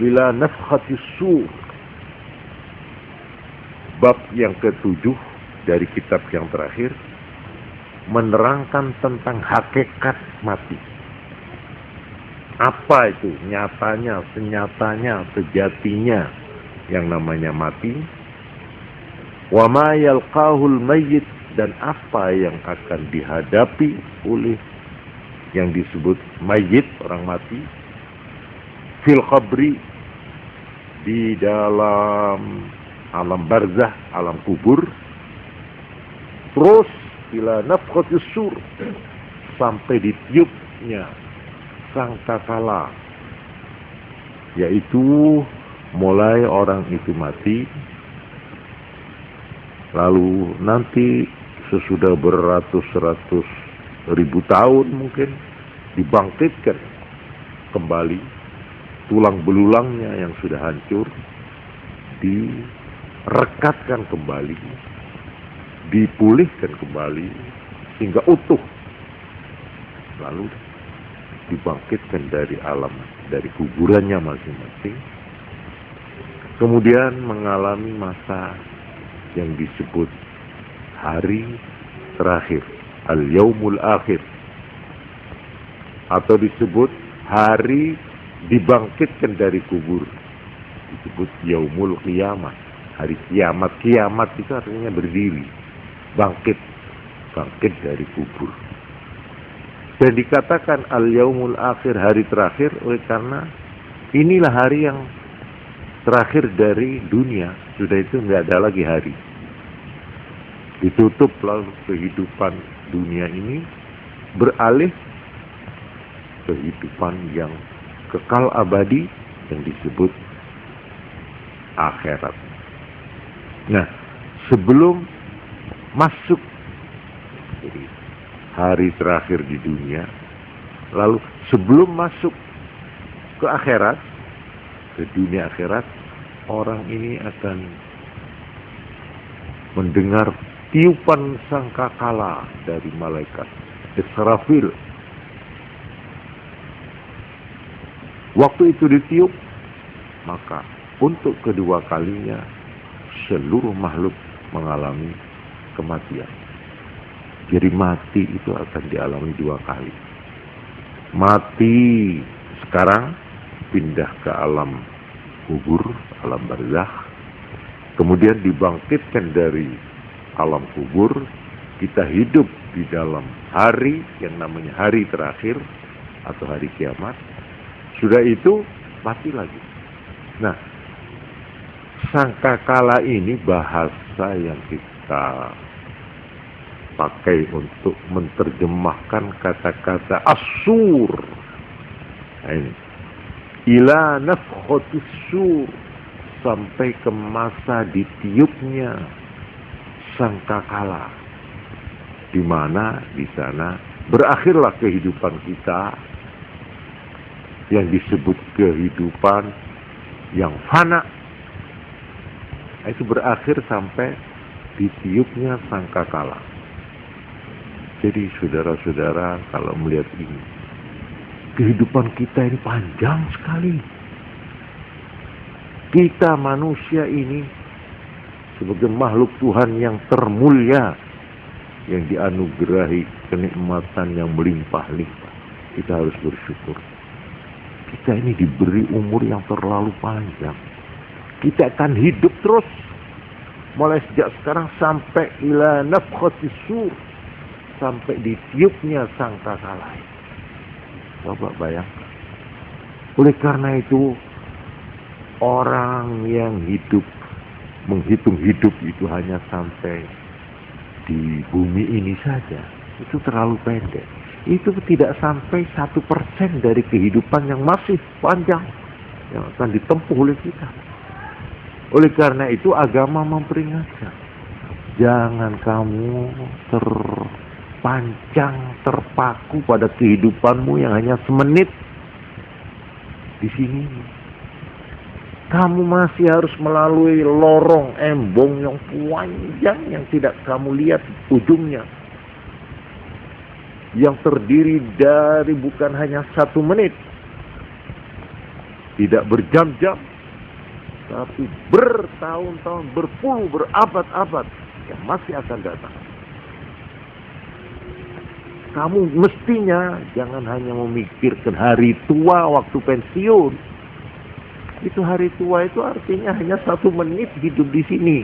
ila nafkhatis sur. Bab yang ke-7 dari kitab yang terakhir menerangkan tentang hakikat mati. Apa itu nyatanya, senyatanya, sejatinya yang namanya mati. Wa ma yalqahul mayyit, dan apa yang akan dihadapi oleh yang disebut mayyit, orang mati, fil qabri, di dalam alam barzah, alam kubur, terus ila nafkhatis sur, sampai ditiupnya sangkakala, yaitu mulai orang itu mati, lalu nanti sesudah beratus-ratus ribu tahun mungkin dibangkitkan kembali tulang belulangnya yang sudah hancur, direkatkan kembali, dipulihkan kembali sehingga utuh, lalu dibangkitkan dari alam, dari kuburannya masing-masing, kemudian mengalami masa yang disebut hari terakhir, al-yaumul akhir, atau disebut hari dibangkitkan dari kubur, disebut yaumul qiyamah, hari kiamat. Kiamat itu artinya berdiri, bangkit dari kubur. Dan dikatakan al-yaumul akhir, hari terakhir, oleh karena inilah hari yang terakhir dari dunia. Sudah itu nggak ada lagi hari. Ditutup lalu kehidupan dunia ini, beralih kehidupan yang kekal abadi yang disebut akhirat. Nah, sebelum masuk jadi hari terakhir di dunia, lalu sebelum masuk ke akhirat, ke dunia akhirat, orang ini akan mendengar tiupan sangkakala dari malaikat Israfil. Waktu itu ditiup, maka untuk kedua kalinya seluruh makhluk mengalami kematian. Jadi mati itu akan dialami dua kali. Mati sekarang, pindah ke alam kubur, alam barzakh. Kemudian dibangkitkan dari alam kubur, kita hidup di dalam hari yang namanya hari terakhir atau hari kiamat. Sudah itu mati lagi. Nah, sangkakala ini bahasa yang kita pakai untuk menerjemahkan kata-kata asur. Nah, ini ila nafkhatis sur, sampai ke masa ditiupnya sangkakala, di mana di sana berakhirlah kehidupan kita yang disebut kehidupan yang fana. Itu berakhir sampai ditiupnya sangkakala. Jadi saudara-saudara, kalau melihat ini, kehidupan kita ini panjang sekali. Kita manusia ini sebagai makhluk Tuhan yang termulia, yang dianugerahi kenikmatan yang melimpah-limpah, kita harus bersyukur. Kita ini diberi umur yang terlalu panjang. Kita akan hidup terus mulai sejak sekarang sampai ila nafkhatis sur, sampai ditiupnya sangkakala. Coba bayangkan. Oleh karena itu, orang yang hidup, menghitung hidup itu hanya sampai di bumi ini saja, itu terlalu pendek. Itu tidak sampai 1% dari kehidupan yang masih panjang yang akan ditempuh oleh kita. Oleh karena itu agama memperingatkan, jangan kamu terpaku pada kehidupanmu yang hanya semenit di sini. Kamu masih harus melalui lorong embong yang panjang yang tidak kamu lihat ujungnya, yang terdiri dari bukan hanya 1 menit, Tidak berjam-jam, tapi bertahun-tahun, berpuluh, berabad-abad yang masih akan datang. Kamu mestinya jangan hanya memikirkan hari tua waktu pensiun. Itu hari tua itu artinya hanya 1 menit hidup di sini.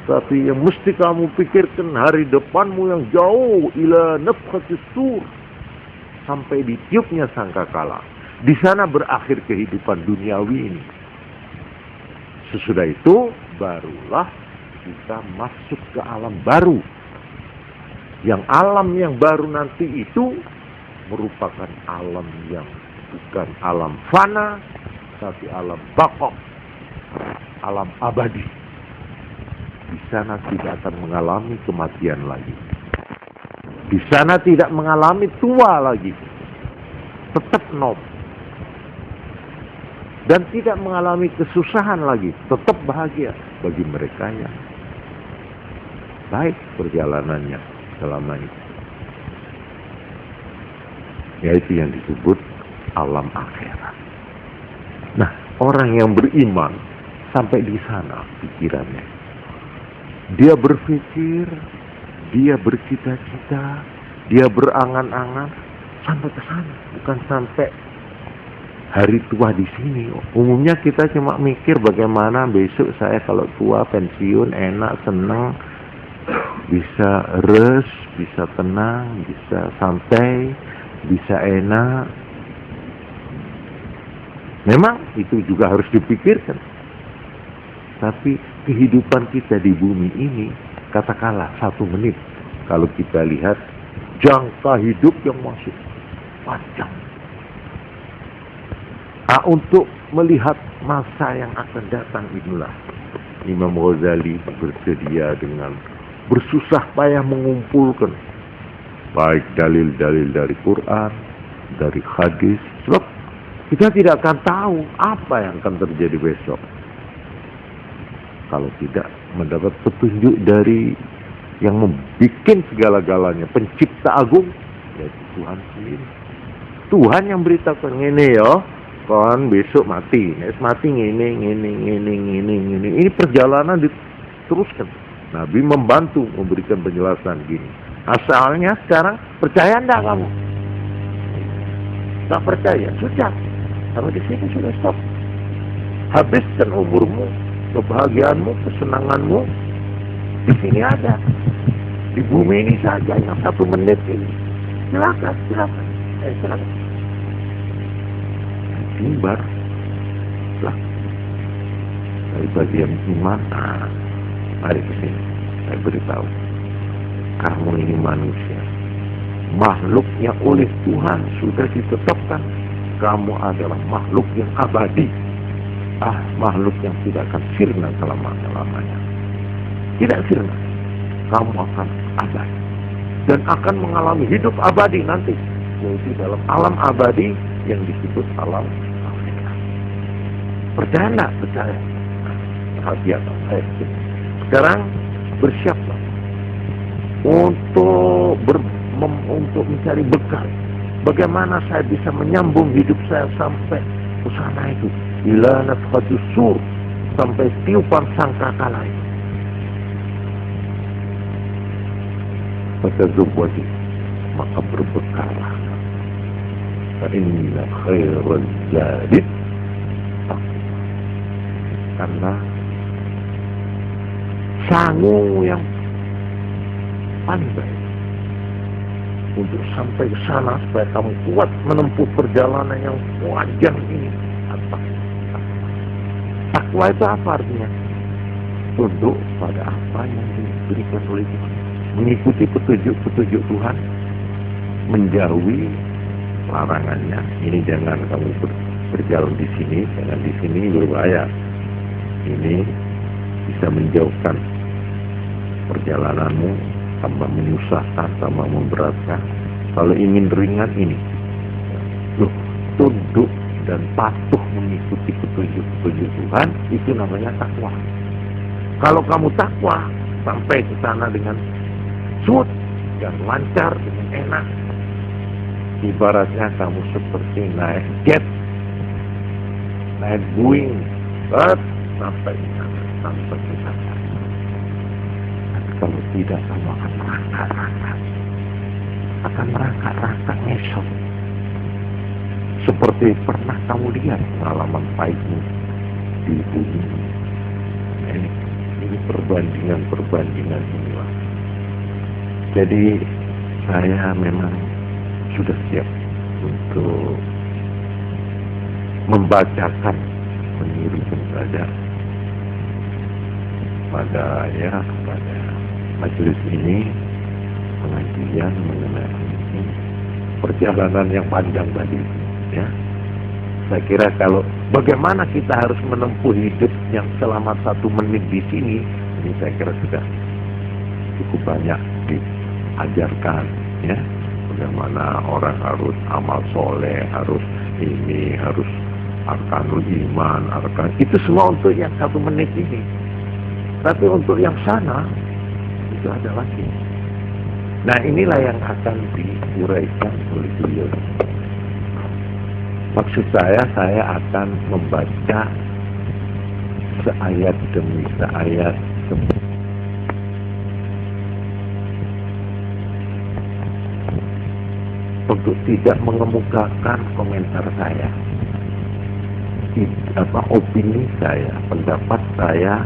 Tapi yang mesti kamu pikirkan hari depanmu yang jauh, ila nafkhatis sur, sampai ditiupnya sangkakala. Di sana berakhir kehidupan duniawi ini. Sesudah itu barulah kita masuk ke alam baru. Yang alam yang baru nanti itu merupakan alam yang bukan alam fana, tapi alam baqo, alam abadi. Di sana tidak akan mengalami kematian lagi. Di sana tidak mengalami tua lagi. Tetap nom. Dan tidak mengalami kesusahan lagi. Tetap bahagia bagi mereka yang baik perjalanannya selama ini. Yaitu yang disebut alam akhirat. Nah, orang yang beriman sampai di sana pikirannya. Dia berpikir, dia bercita-cita, dia berangan-angan sampai ke sana, bukan sampai hari tua di sini. Umumnya kita cuma mikir bagaimana besok saya kalau tua pensiun enak, senang, bisa res, bisa tenang, bisa santai, bisa enak. Memang itu juga harus dipikirkan. Tapi kehidupan kita di bumi ini, katakanlah 1 menit. Kalau kita lihat jangka hidup yang masih panjang. Untuk melihat masa yang akan datang inilah Imam Ghazali bersedia dengan bersusah payah mengumpulkan baik dalil-dalil dari Quran, dari hadis. Sebab kita tidak akan tahu apa yang akan terjadi besok kalau tidak mendapat petunjuk dari yang membuat segala-galanya, pencipta agung, yaitu Tuhan sendiri. Tuhan yang beritakan ini ya, kan besok mati, mati ini. Ini perjalanan diteruskan. Nabi membantu memberikan penjelasan gini. Asalnya sekarang percaya enggak kamu? Tak percaya, sudah. Sampai di sini sudah stop. Habiskan umurmu, kebahagiaanmu, kesenanganmu di sini ada. Di bumi ini saja yang 1 menit ini. Silakan. Silakan. Timbar lah. Dari bagi yang iman, mari ke sini. Saya beritahu, kamu ini manusia, makhluk yang oleh Tuhan sudah ditetapkan. Kamu adalah makhluk yang abadi, makhluk yang tidak akan sirna selama-lamanya. Tidak sirna, kamu akan abadi dan akan mengalami hidup abadi nanti, yaitu dalam alam abadi yang disebut alam akhirat. Percaya enggak? Percaya. Bahagia. Sekarang bersiaplah untuk mencari bekal. Bagaimana saya bisa menyambung hidup saya sampai ke sana itu? Ila nafkhatus sur, sampai tiupan sangkakala itu. Fatazawwaju, maka berbekallah. Fa inna khairal zadi taqwa. Karena sangu yang paling baik untuk sampai ke sana supaya kamu kuat menempuh perjalanan yang panjang ini. Takwa itu apa artinya? Tunduk pada apa yang diberikan oleh Tuhan, mengikuti petunjuk Tuhan, menjauhi larangannya. Ini jangan kamu berjalan di sini, jangan di sini, berbahaya. Ini bisa menjauhkan perjalananmu, tambah menyusahkan, tambah memberatkan. Kalau ingin ringan ini, tunduk dan patuh mengikuti petunjuk Tuhan, itu namanya takwa. Kalau kamu takwa, sampai ke sana dengan smooth dan lancar, dengan enak. Ibaratnya kamu seperti naik jet naik Boeing, sampai di sana, sampai di sana. Tapi kalau tidak, kamu akan merangkak ngesot. Seperti pernah kamu lihat pengalaman pahitmu di bumi. Ini perbandingan inilah. Jadi saya memang sudah siap untuk membacakan, menirukan saja pada majelis ini pengajian mengenai perjalanan yang panjang tadi, ya. Saya kira kalau bagaimana kita harus menempuh hidup yang selama 1 menit di sini, ini saya kira sudah cukup banyak diajarkan, ya. Bagaimana orang harus amal soleh, harus arkanul iman, itu semua untuk yang 1 menit ini. Tapi untuk yang sana itu ada lagi. Nah, inilah yang akan diuraikan oleh beliau. Maksud saya akan membaca seayat demi seayat untuk tidak mengemukakan komentar saya, opini saya, pendapat saya,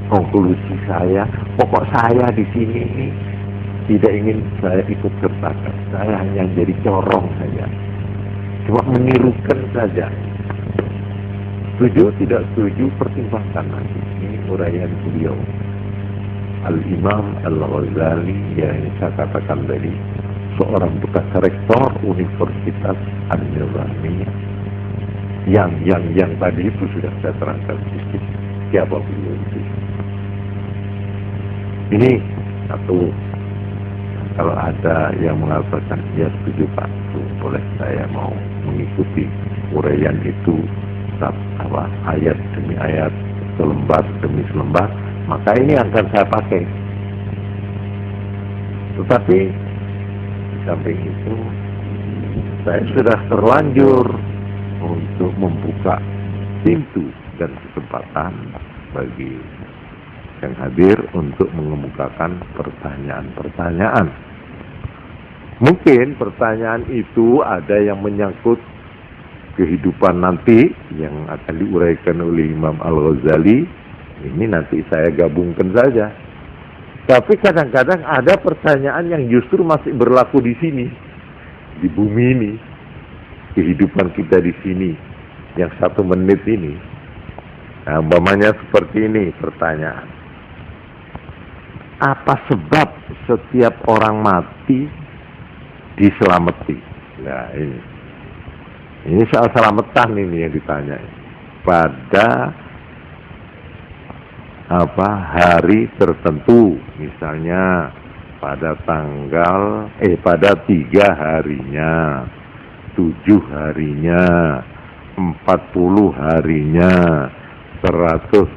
konklusi saya. Pokok saya di sini ini tidak ingin saya ikut sertakan. Saya hanya jadi corong saja, cuma menirukan saja. Setuju tidak setuju, pertimbangkan nanti. Ini uraian beliau Al-Imam Al-Ghazali yang saya katakan tadi, seorang bekas rektor Universitas An-Nizamiyah yang tadi itu sudah saya terangkan sedikit siapa beliau itu. Ini satu, kalau ada yang mengatakan ya setuju Pak, boleh saya mau mengikuti uraian itu ayat demi ayat, selembar demi selembar, maka ini akan saya pakai. Tetapi di samping itu saya sudah terlanjur untuk membuka pintu dan kesempatan bagi yang hadir untuk mengemukakan pertanyaan-pertanyaan. Mungkin pertanyaan itu ada yang menyangkut kehidupan nanti yang akan diuraikan oleh Imam Al-Ghazali. Ini nanti saya gabungkan saja. Tapi kadang-kadang ada pertanyaan yang justru masih berlaku di sini, di bumi ini, kehidupan kita di sini, yang 1 menit ini. Nah, umpamanya seperti ini pertanyaan. Apa sebab setiap orang mati diselamati? Nah, ini soal selamatan ini yang ditanya. Pada hari tertentu, misalnya pada 3 harinya, 7 harinya, 40 harinya, 100